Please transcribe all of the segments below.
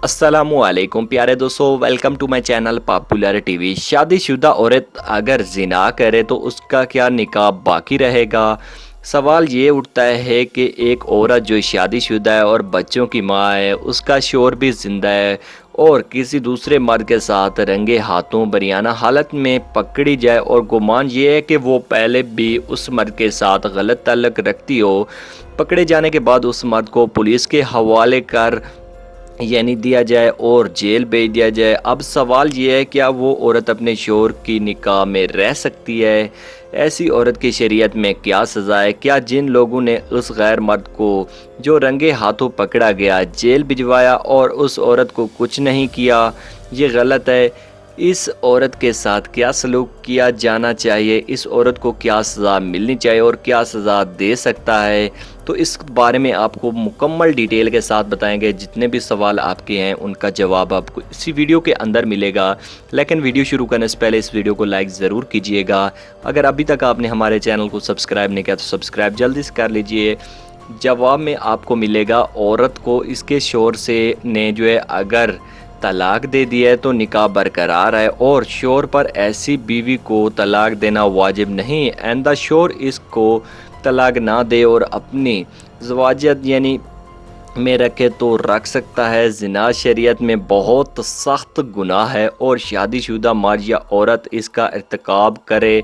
अस्सलामु अलैकुम प्यारे दोस्तों, welcome to my channel popular TV. शादीशुदा औरत अगर जिना करे तो उसका क्या निकाह बाकी रहेगा? सवाल ये उठता है कि एक औरत जो शादीशुदा है और बच्चों की माँ है, उसका शौहर भी जिंदा है और किसी दूसरे मर्द के साथ रंगे हाथों बरियाना हालत में पकड़ी जाए और गुमान ये है कि वो पहले भी उस मर्द के साथ गलत ताल्लुक रखती हो। पकड़े जाने के बाद उस मर्द को पुलिस के हवाले कर यानी दिया जाए और जेल भेज दिया जाए। अब सवाल ये है, क्या वो औरत अपने शौहर की निकाह में रह सकती है? ऐसी औरत की शरीयत में क्या सज़ा है? क्या जिन लोगों ने उस गैर मर्द को जो रंगे हाथों पकड़ा गया जेल भिजवाया और उस औरत को कुछ नहीं किया, ये गलत है? इस औरत के साथ क्या सलूक किया जाना चाहिए? इस औरत को क्या सज़ा मिलनी चाहिए और क्या सज़ा दे सकता है? तो इस बारे में आपको मुकम्मल डिटेल के साथ बताएंगे। जितने भी सवाल आपके हैं उनका जवाब आपको इसी वीडियो के अंदर मिलेगा। लेकिन वीडियो शुरू करने से पहले इस वीडियो को लाइक ज़रूर कीजिएगा। अगर अभी तक आपने हमारे चैनल को सब्सक्राइब नहीं किया तो सब्सक्राइब जल्दी से कर लीजिए। जवाब में आपको मिलेगा, औरत को इसके शौहर से ने जो है अगर तलाक दे दिया है तो निकाह बरकरार है और शौहर पर ऐसी बीवी को तलाक देना वाजिब नहीं। आइंदा शौहर इसको तलाक ना दे और अपनी ज़वाजियत यानी में रखे तो रख सकता है। ज़िना शरीयत में बहुत सख्त गुनाह है और शादीशुदा मर्द या औरत इसका इर्तिकाब करे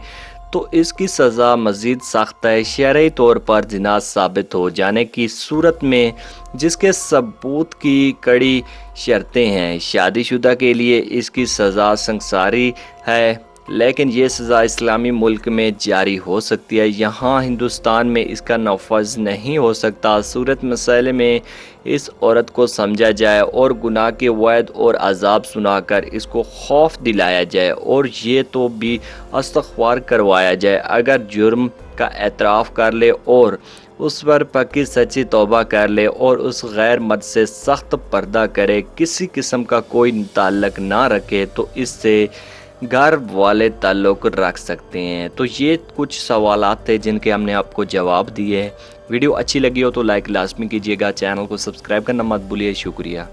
तो इसकी सज़ा मज़ीद सख्त है। शरई तौर पर ज़िना साबित हो जाने की सूरत में जिसके सबूत की कड़ी शर्तें हैं। शादीशुदा के लिए इसकी सज़ा संसारी है, लेकिन ये सज़ा इस्लामी मुल्क में जारी हो सकती है। यहाँ हिंदुस्तान में इसका नफज नहीं हो सकता। सूरत मसले में इस औरत को समझा जाए और गुनाह के वैद और अजाब सुनाकर इसको खौफ दिलाया जाए और ये तो भी इस्तग़फ़ार करवाया जाए। अगर जुर्म का एतराफ़ कर ले और उस पर पक्की सच्ची तौबा कर ले और उस गैर मर्द से सख्त पर्दा करे, किसी किस्म का कोई ताल्लुक़ ना रखे, तो इससे घर वाले ताल्लुक़ रख सकते हैं। तो ये कुछ सवालात थे जिनके हमने आपको जवाब दिए हैं। वीडियो अच्छी लगी हो तो लाइक लाजमी कीजिएगा, चैनल को सब्सक्राइब करना मत भूलिए। शुक्रिया।